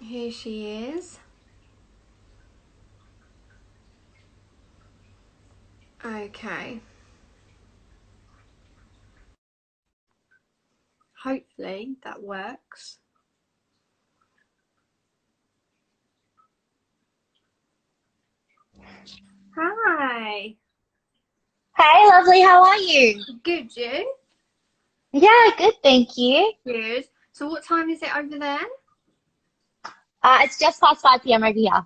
Here she is. Okay. Hopefully that works. Hi. Hey, lovely, how are you? Good, you? Yeah, good, thank you. Good. So what time is it over there? It's just past 5 p.m. over here.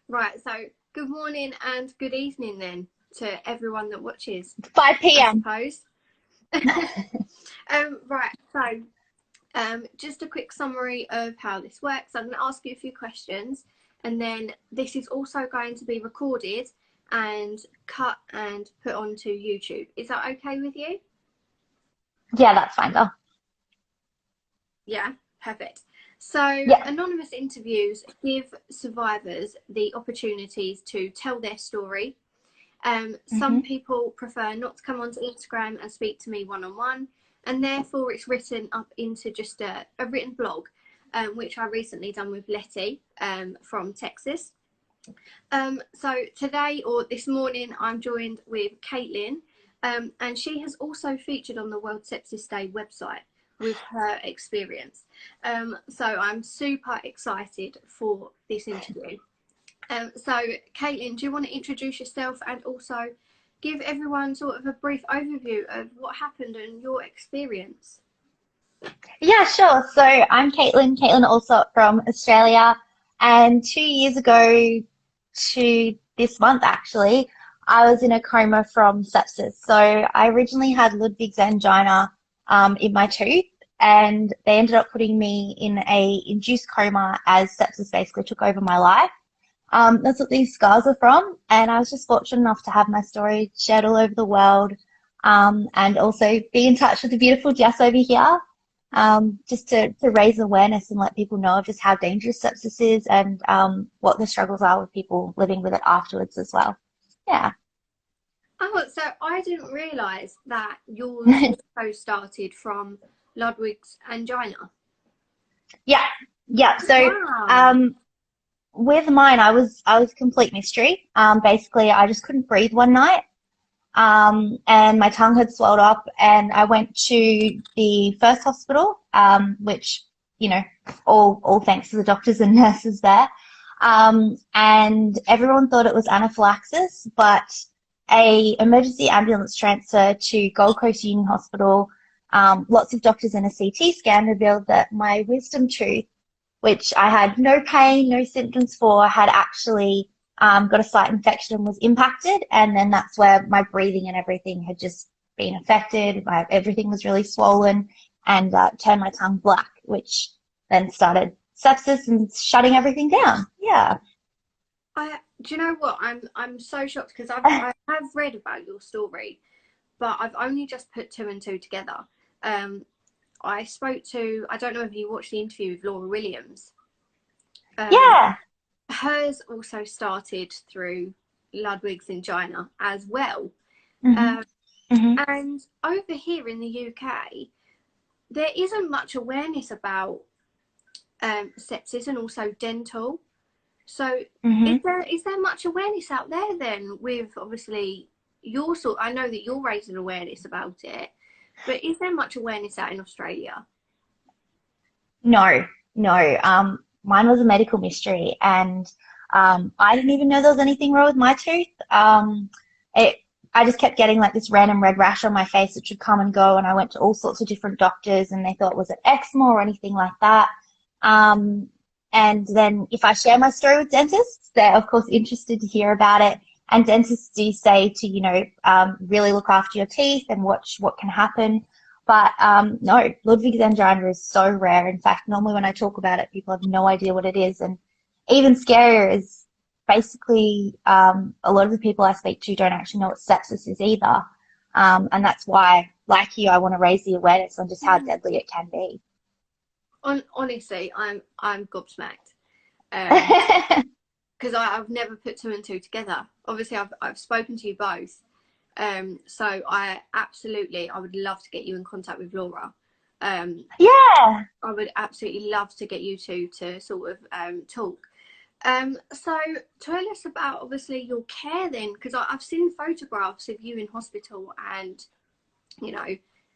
Right, so good morning and good evening then to everyone that watches, 5 I p.m. suppose. Right, so just a quick summary of how this works. I'm going to ask you a few questions, and then this is also going to be recorded and cut and put onto YouTube. Is that okay with you? Yeah, that's fine, girl. Yeah, perfect. So, Yeah. anonymous interviews give survivors the opportunities to tell their story. Some hmm people prefer not to come onto Instagram and speak to me one on one, and therefore it's written up into just a written blog, which I recently done with Letty from Texas. So today or this morning, I'm joined with Caitlin, and she has also featured on the World Sepsis Day website with her experience. So I'm super excited for this interview. So, Caitlin, do you want to introduce yourself and also give everyone sort of a brief overview of what happened and your experience? Yeah, sure. So I'm Caitlin Alsop from Australia. And 2 years ago to this month, actually, I was in a coma from sepsis. So I originally had Ludwig's angina in my tooth, and they ended up putting me in a induced coma as sepsis basically took over my life. That's what these scars are from. And I was just fortunate enough to have my story shared all over the world, and also be in touch with the beautiful Jess over here, just to raise awareness and let people know of just how dangerous sepsis is and what the struggles are with people living with it afterwards as well. Yeah. Oh, so I didn't realise that yours also started from Ludwig's angina. Yeah. Yeah. So, Wow. um, with mine, I was a complete mystery. Basically, I just couldn't breathe one night. And my tongue had swelled up, and I went to the first hospital, which, you know, all thanks to the doctors and nurses there. And everyone thought it was anaphylaxis, but a emergency ambulance transfer to Gold Coast Union Hospital, lots of doctors in a CT scan revealed that my wisdom tooth, which I had no pain, no symptoms for, had actually got a slight infection and was impacted. And then that's where my breathing and everything had just been affected. Everything was really swollen and turned my tongue black, which then started sepsis and shutting everything down. Yeah. Do you know what? I'm so shocked because I have read about your story, but I've only just put two and two together. Um, I spoke to, I don't know if you watched the interview with Laura Williams. Um, Yeah. hers also started through Ludwig's angina as well. hmm Um, hmm and over here in the UK, there isn't much awareness about sepsis and also dental. So hmm is there much awareness out there then with obviously your sort? I know that you're raising awareness about it, but is there much awareness out in Australia? No, no. Mine was a medical mystery, and I didn't even know there was anything wrong with my tooth. It, I just kept getting like this random red rash on my face, which would come and go, and I went to all sorts of different doctors, and they thought, was it eczema or anything like that? Um, and then if I share my story with dentists, they're of course interested to hear about it. And dentists do say to, really look after your teeth and watch what can happen. But no, Ludwig's angina is so rare. In fact, normally when I talk about it, people have no idea what it is. And even scarier is basically a lot of the people I speak to don't actually know what sepsis is either. And that's why, like you, I want to raise the awareness on just how deadly it can be. Honestly, I'm gobsmacked. Because I've never put two and two together. Obviously, I've spoken to you both, so I would love to get you in contact with Laura, Yeah. I would absolutely love to get you two to sort of talk. So tell us about obviously your care then, because I've seen photographs of you in hospital, and you know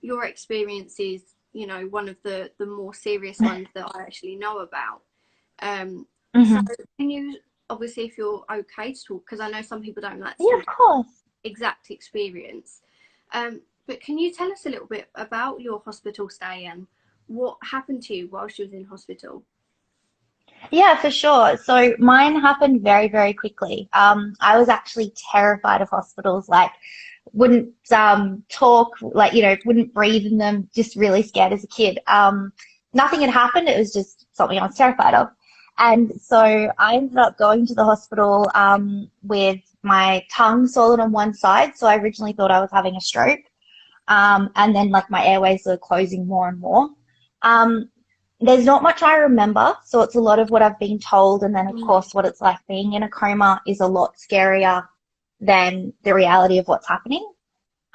your experience is, you know, one of the more serious ones that I actually know about. So Hmm. can you, obviously, if you're okay to talk, because I know some people don't like to Yeah, talk of course. exact experience, but can you tell us a little bit about your hospital stay and what happened to you whilst you was in hospital? Yeah, for sure. So mine happened very, very quickly. I was actually terrified of hospitals, like wouldn't talk, like, wouldn't breathe in them, just really scared as a kid. Nothing had happened. It was just something I was terrified of. And so I ended up going to the hospital with my tongue swollen on one side. So I originally thought I was having a stroke. And then like my airways were closing more and more. Um, there's not much I remember, so it's a lot of what I've been told, and then of Mm. course what it's like being in a coma is a lot scarier than the reality of what's happening.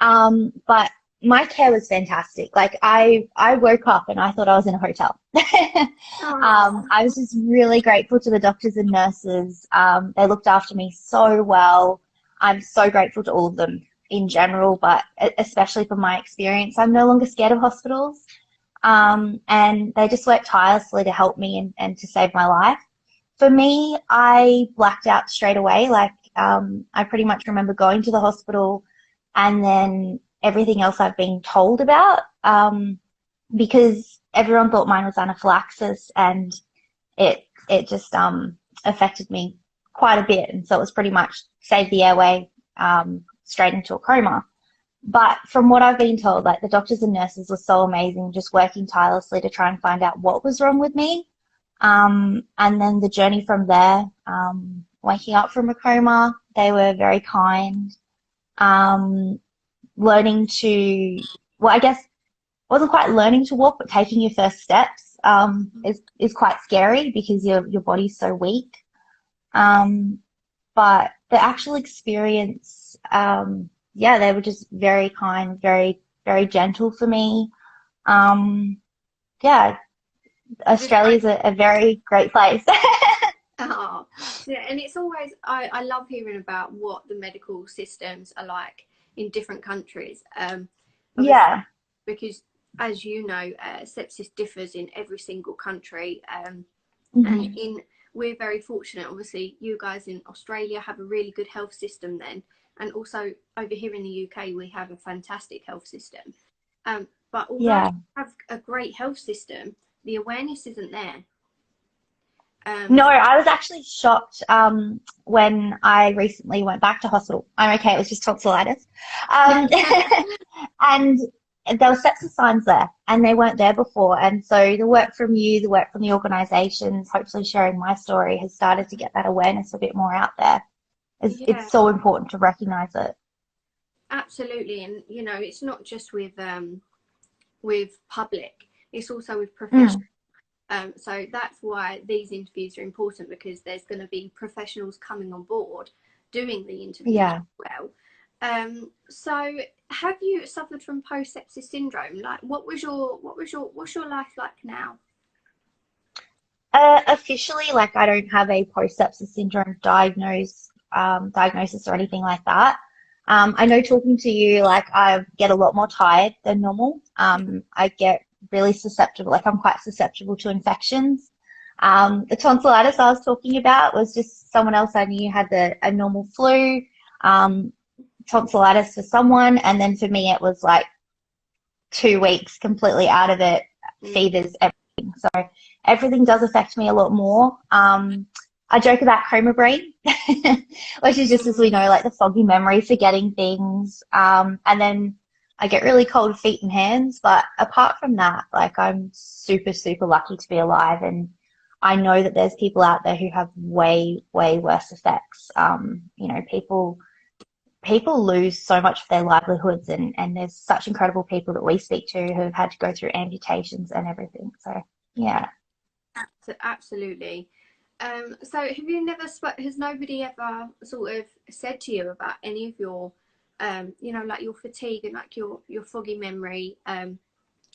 But my care was fantastic. Like I woke up and I thought I was in a hotel. Oh, I was just really grateful to the doctors and nurses. They looked after me so well. I'm so grateful to all of them in general, but especially for my experience. I'm no longer scared of hospitals. And they just worked tirelessly to help me and to save my life. For me, I blacked out straight away. Like, I pretty much remember going to the hospital and then everything else I've been told about, because everyone thought mine was anaphylaxis, and it just affected me quite a bit. And so it was pretty much save the airway, straight into a coma. But from what I've been told, like the doctors and nurses were so amazing, just working tirelessly to try and find out what was wrong with me. And then the journey from there, waking up from a coma, they were very kind. Um, learning to, well, I guess it wasn't quite learning to walk, but taking your first steps, is quite scary because your body's so weak. Um, but the actual experience, yeah, they were just very kind, very, very gentle for me. Um, yeah, just like, Australia's a very great place. oh, yeah, and it's always, I love hearing about what the medical systems are like in different countries. Obviously, Yeah. because as you know, sepsis differs in every single country, and Hmm. we're very fortunate. Obviously, you guys in Australia have a really good health system then, and also over here in the UK we have a fantastic health system. But although you Yeah. have a great health system, the awareness isn't there. No, So I was actually shocked when I recently went back to hospital. I'm okay, it was just tonsillitis. Um, and there were sepsis signs there, and they weren't there before. And so the work from you, the work from the organisations, hopefully sharing my story, has started to get that awareness a bit more out there. It's yeah, so important to recognise it. absolutely, and you know, it's not just with public; it's also with professionals. Mm, So that's why these interviews are important, because there's going to be professionals coming on board doing the interviews yeah. as well. So have you suffered from post sepsis syndrome? Like, what's your life like now? Officially, like I don't have a post-sepsis syndrome diagnosis or anything like that. I know talking to you, like I get a lot more tired than normal. I get really susceptible, like I'm quite susceptible to infections. The tonsillitis I was talking about was just someone else I knew had a normal flu, um, tonsillitis for someone, and then for me it was like 2 weeks completely out of it, Mm. fevers, everything. So everything does affect me a lot more. I joke about coma brain, which is just, as we know, like the foggy memory, forgetting things. And then I get really cold feet and hands. But apart from that, like I'm super, super lucky to be alive. And I know that there's people out there who have way, way worse effects. People lose so much of their livelihoods, and there's such incredible people that we speak to who have had to go through amputations and everything. So yeah. So absolutely. So have you never has nobody ever sort of said to you about any of your, you know, like your fatigue and like your foggy memory?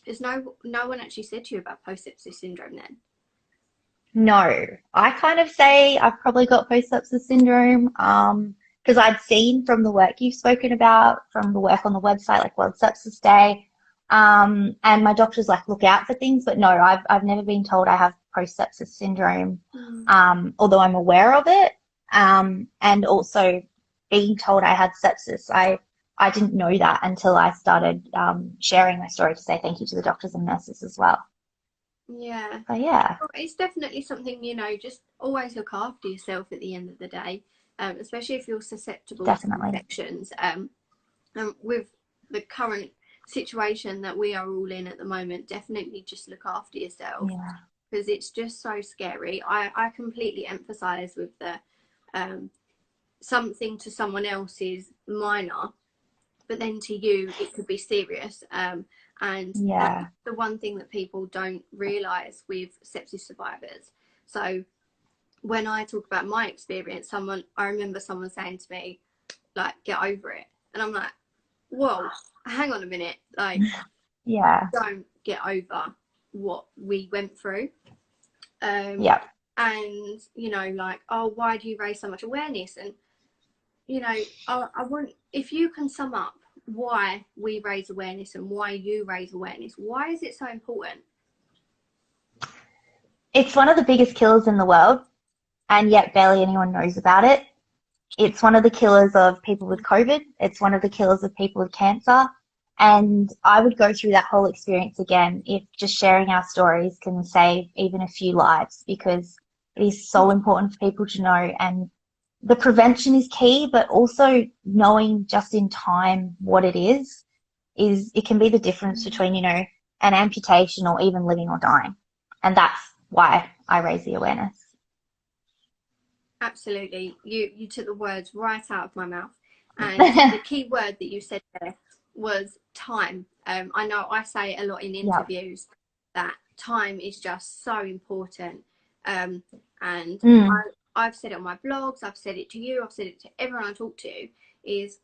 Is no one actually said to you about post-sepsis syndrome then? No, I kind of say I've probably got post-sepsis syndrome, because I'd seen from the work you've spoken about, from the work on the website, like World Sepsis Day, and my doctor's like, look out for things, but no, I've never been told I have post-sepsis syndrome, although I'm aware of it, and also being told I had sepsis. I didn't know that until I started sharing my story to say thank you to the doctors and nurses as well. Yeah. So yeah. Well, it's definitely something, you know, just always look after yourself at the end of the day, especially if you're susceptible Definitely. to infections. And with the current situation that we are all in at the moment, definitely just look after yourself, Yeah. because it's just so scary. I completely empathise with the something to someone else is minor, but then to you it could be serious. And Yeah. that's the one thing that people don't realise with sepsis survivors. So when I talk about my experience, I remember someone saying to me, like, get over it. And I'm like, whoa, hang on a minute. Like, Yeah. don't get over what we went through. Yep. And, you know, like, oh, why do you raise so much awareness? And, you know, I want, if you can sum up why we raise awareness and why you raise awareness, why is it so important? It's one of the biggest killers in the world, and yet barely anyone knows about it. It's one of the killers of people with COVID. It's one of the killers of people with cancer. And I would go through that whole experience again if just sharing our stories can save even a few lives, because it is so important for people to know. And the prevention is key, but also knowing just in time what it is it can be the difference between, you know, an amputation or even living or dying. And that's why I raise the awareness. Absolutely. You took the words right out of my mouth. And the key word that you said there was time. I know I say a lot in interviews that time is just so important. And I've said it on my blogs, I've said it to you, I've said it to everyone I talk to, is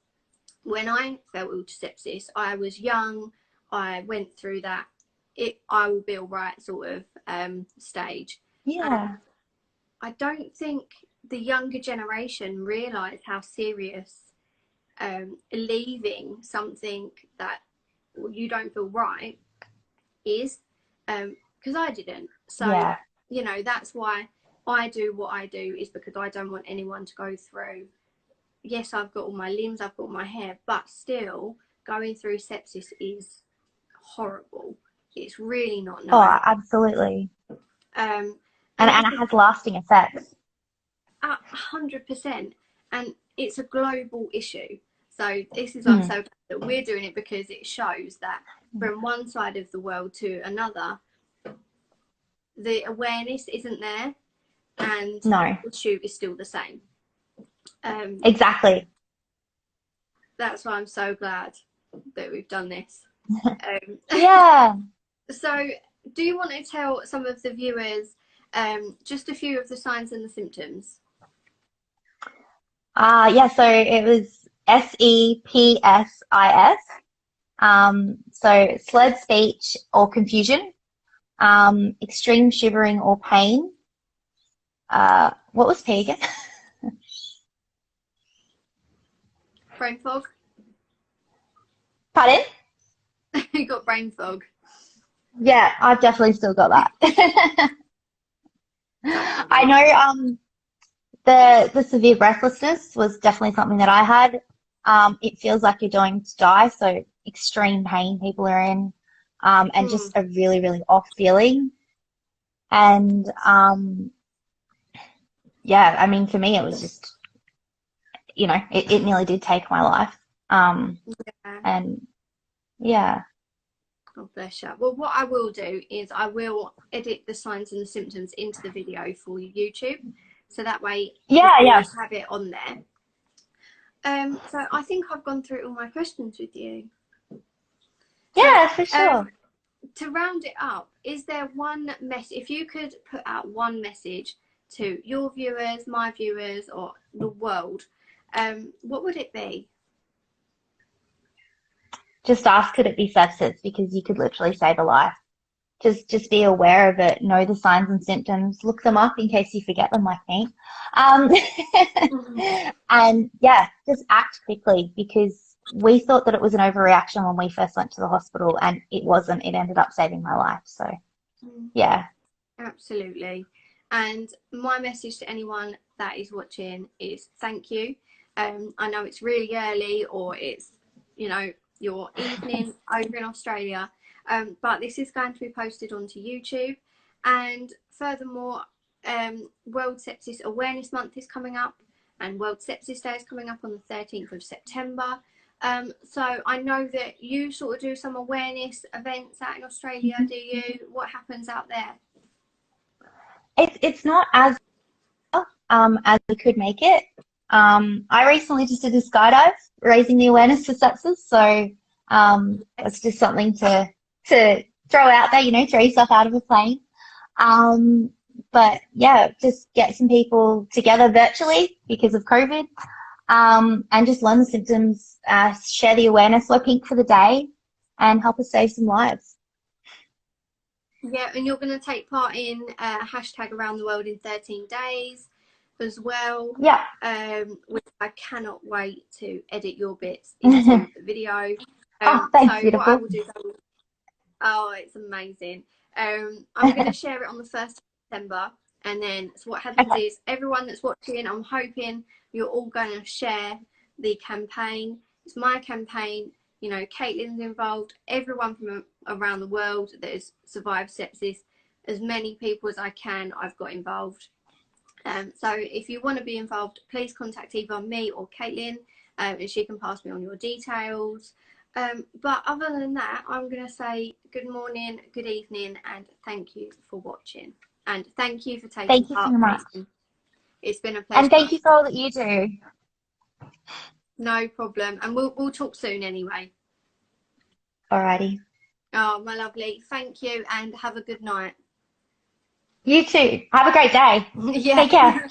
when I fell ill to sepsis, I was young, I went through that I will be all right sort of stage. Yeah. And I don't think the younger generation realise how serious leaving something that you don't feel right is, because I didn't. So, you know, that's why I do what I do, is because I don't want anyone to go through. Yes, I've got all my limbs, I've got my hair, but still going through sepsis is horrible. It's really not nice. Oh, absolutely. And it has lasting effects. 100%. And it's a global issue. So this is, I'm so glad that we're doing it, because it shows that from one side of the world to another, the awareness isn't there, and the issue is still the same. Exactly. That's why I'm so glad that we've done this. Yeah. So do you want to tell some of the viewers just a few of the signs and the symptoms? Yeah, so it was SEPSIS. So slurred speech or confusion, extreme shivering or pain. What was P again? Brain fog. Pardon? You got brain fog. Yeah, I've definitely still got that. I know the severe breathlessness was definitely something that I had. It feels like you're going to die, so extreme pain people are in, and just a really, really off feeling. And yeah, I mean, for me, it was just, you know, it nearly did take my life. And yeah. Oh, bless you. Well, what I will do is I will edit the signs and the symptoms into the video for YouTube, so that way you always have it on there. So I think I've gone through all my questions with you. Yeah, for sure. To round it up, is there one message, if you could put out one message to your viewers, my viewers, or the world, what would it be? just ask, could it be sepsis? Because you could literally save a life. Just be aware of it, know the signs and symptoms, look them up in case you forget them like me. Um, and yeah, just act quickly, because we thought that it was an overreaction when we first went to the hospital, and it wasn't. It ended up saving my life. So yeah. Absolutely. And my message to anyone that is watching is thank you. I know it's really early, or it's, you know, your evening over in Australia, but this is going to be posted onto YouTube. And furthermore, World Sepsis Awareness Month is coming up, and World Sepsis Day is coming up on the 13th of September. So I know that you sort of do some awareness events out in Australia, do you? What happens out there? It's not as we could make it. I recently just did a skydive, raising the awareness for sepsis. So it's just something to throw out there, you know, throw yourself out of a plane. But yeah, just get some people together virtually because of COVID, and just learn the symptoms, share the awareness, wear pink for the day, and help us save some lives. Yeah, and you're going to take part in hashtag around the world in 13 days as well. Yeah. Which I cannot wait to edit your bits into the video. Thanks, so beautiful. what I will do, oh, it's amazing. I'm going to share it on the 1st of September, and then so what happens is everyone that's watching, I'm hoping you're all going to share the campaign. It's my campaign. You know, Caitlin's involved, everyone from around the world that has survived sepsis, as many people as I can, I've got involved. So if you want to be involved, please contact either me or Caitlin, and she can pass me on your details. But other than that, I'm going to say good morning, good evening, and thank you for watching. And thank you for taking part. Thank you so much. Caitlin. It's been a pleasure. And thank you for all that you do. No problem. And we'll talk soon anyway. Alrighty. Oh, my lovely. Thank you, and have a good night. You too. Have a great day. Yeah. Take care.